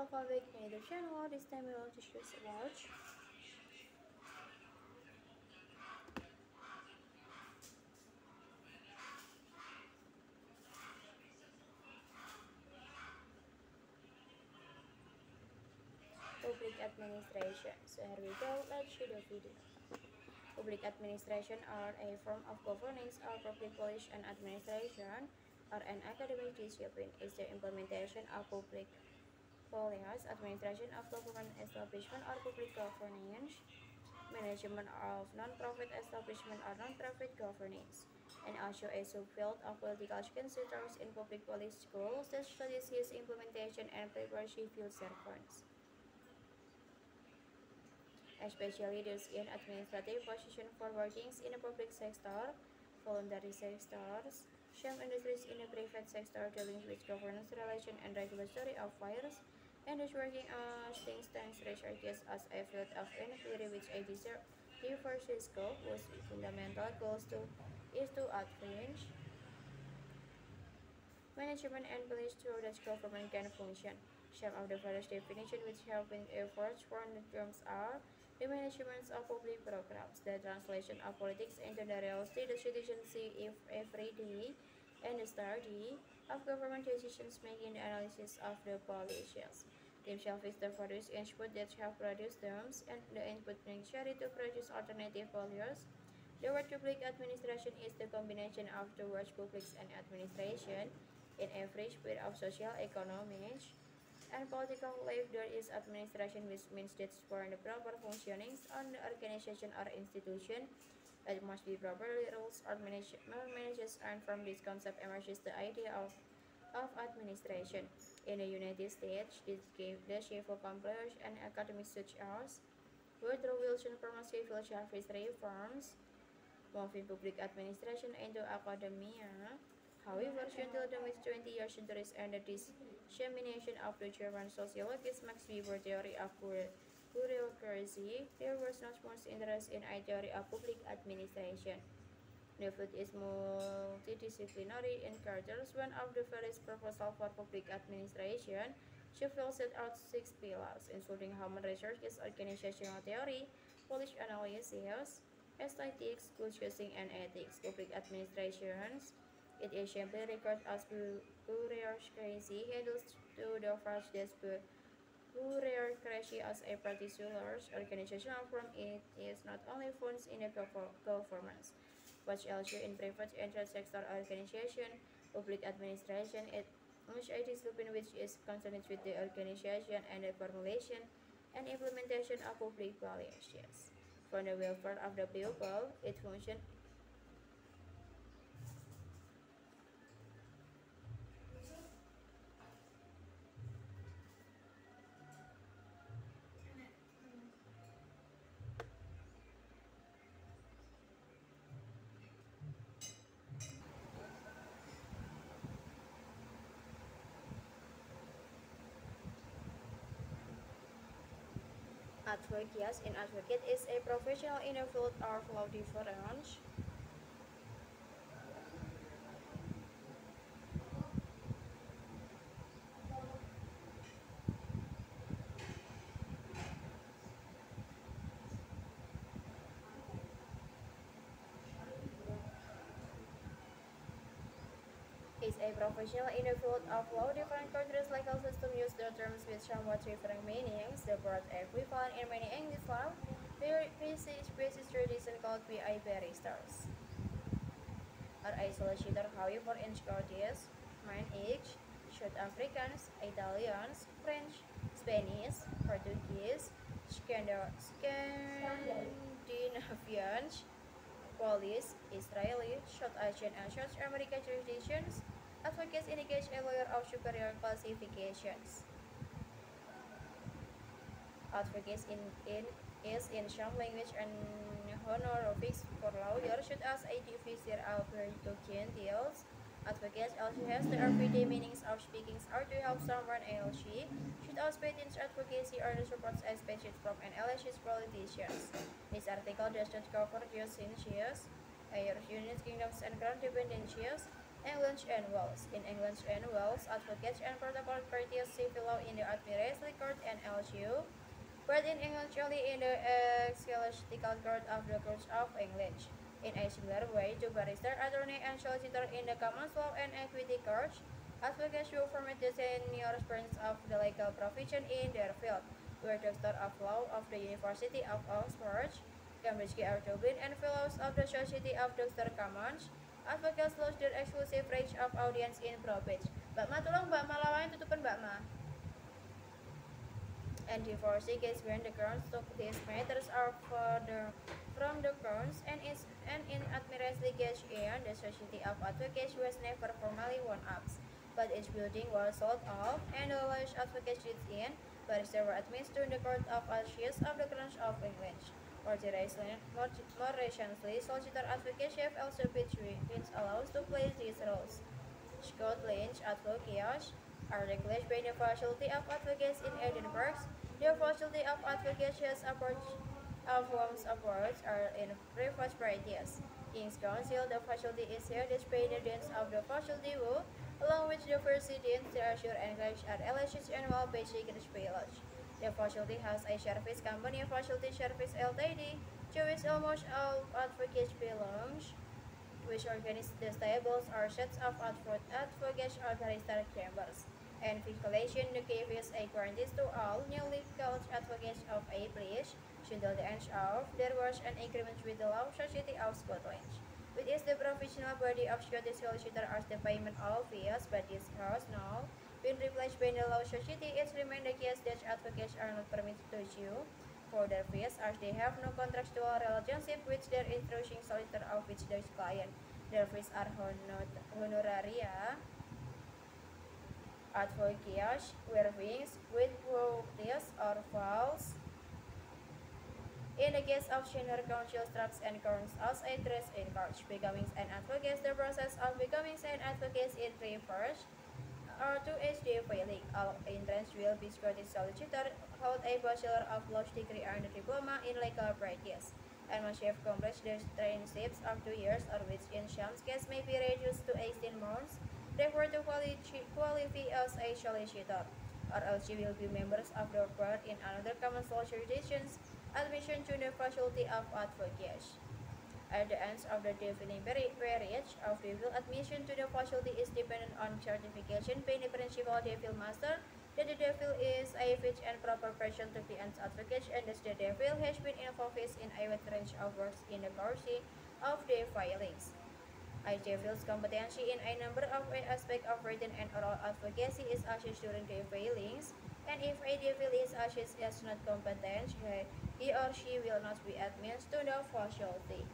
welcome back to my YouTube channel. This time we will discuss about public administration. So here we go, let's show the video. Public administration are a form of governance or public policy and administration or an academic discipline. Is the implementation of public policies, administration of government establishment or public governance, management of non-profit establishment or non-profit governance, and also a subfield of political considerations in public policy schools that studies its implementation and prepare civil servants, especially those in administrative positions for workings in the public sector, voluntary sectors, some industries in the private sector dealing with governance relations and regulatory affairs, and those working as think tanks researchers as a field of inquiry which a diverse scope whose fundamental goals is to advance management and police through that government can function. Some of the various definitions which have been efforts for the terms are the management of public programs, the translation of politics into the reality the citizens see if every day, and the study of government decisions making the analysis of the policies. Themselves is the various input that have produced terms and the input necessary to produce alternative values. The word public administration is the combination of the words public and administration. In every sphere of social, economic, and political life, there is administration, which means that for the proper functioning of the organization or institution, it must be properly rules or managed, and from this concept emerges the idea of administration. In the United States, this gave the civil compilers and academics such as Woodrow Wilson promoted civil service reforms, moving public administration into academia. However, until the mid-20th centuries and the dissemination of the German sociologist Max Weber theory of bureaucracy, there was not much interest in a theory of public administration. The field is multidisciplinary in character. One of the first proposals for public administration, Sheffield set out 6 pillars, including human resources, organizational theory, policy analysis, aesthetics, good choosing, and ethics. Public administrations, it is simply regarded as bureaucracy, handles to the first bureaucracy as a particular organizational form. It is not only found in the governments, but also in private and third sector organization. Public administration is a discipline which is concerned with the organization and the formulation and implementation of public policies. For the welfare of the people, it functions advocates. An advocate is a professional in a field of law defense. Is a professional in the field of law. Different countries' legal system use the terms with somewhat different meanings. The word equivalent in many English law, basis tradition called PI barristers or a solicitor. However, in Scottish, Manx, South Africans, Italians, French, Spanish, Portuguese, Scandinavians, Polish, Israeli, South Asian, and South American jurisdictions, advocates indicate a lawyer of superior classifications. Advocates is in some language and honorifics for lawyers, such as a divisor Alberto Gentiles. Advocates also has the everyday meanings of speaking or to help someone else. Should as patents advocacy or the supports as speeches from an elected politicians. This article does not cover jurisdictions, United Kingdoms and Crown dependencies, England and Wales. In England and Wales, advocates and protocol parties civil law in the Admiralty Court and LGU, but in England only in the Ecclesiastical Court of the Courts of England. In a similar way to barrister, attorney, and solicitor in the Common Law and Equity Courts, advocates who form the senior branch of the legal profession in their field were Doctor of Law of the University of Oxford, Cambridge GR Dublin, and Fellows of the Society of Doctor Commons. Advocates lost their exclusive range of audience in probate. Mbak Ma, tolong Mbak Ma lawain tutupan Mbak Ma. And divorce case when the grounds took these matters are from the grounds and in Admiralty Gage and the Society of Advocates was never formally won up. But its building was sold off and the large advocates did in, barrister were admitted to the Court of Assizes of the Crown of England. More recently, solicitor advocate Chef Elizabeth Wins allows to play these roles. Scotland's advocates are regulated by the Faculty of Advocates in Edinburgh. The Faculty of Advocates has a forms of words are in private parties. King's Council, the faculty is headed by the deans of the faculty who, along with the president, treasurer, and clerks, are elected annual by Secretary Village. The faculty has a service company, Faculty Service Ltd, to which almost all advocates belongs, which organize the stables or sets of advocates or barrister chambers. And vigilation the caveats a guarantees to all newly college advocates of a parish until the end of there was an agreement with the Law Society of Scotland, which is the professional body of Scottish solicitor as the payment of fees, but this has now been replaced by the Law Society. It remains the case that advocates are not permitted to sue for their fees as they have no contractual relationship with their introducing solicitor of which their client. Their fees are honoraria, advocates, wherewiths, with quotes or false. In the case of senior counsel straps and corns as a dress in court, becoming an advocate, the process of becoming an advocate in refers or to HD filing. All entrants will be Scottish solicitor, hold a Bachelor of Laws degree and a diploma in legal practice, and must have completed their traineeships of 2 years, or which in some cases may be reduced to 18 months, refer to qualify as a solicitor, or else you will be members of the board in another common law jurisdictions. Admission to the Faculty of Advocates. At the end of the defining period of DeVille, admission to the faculty is dependent on certification by the principal DeVille master that the DeVille is a fit and proper person to be an advocate, and thus the DeVille has been involved in a wide range of works in the course of the filings. A DeVille's competency in a number of aspects of written and oral advocacy is assessed during the filings, and if a DeVille is assessed as not competent, he or she will not be admitted to the faculty.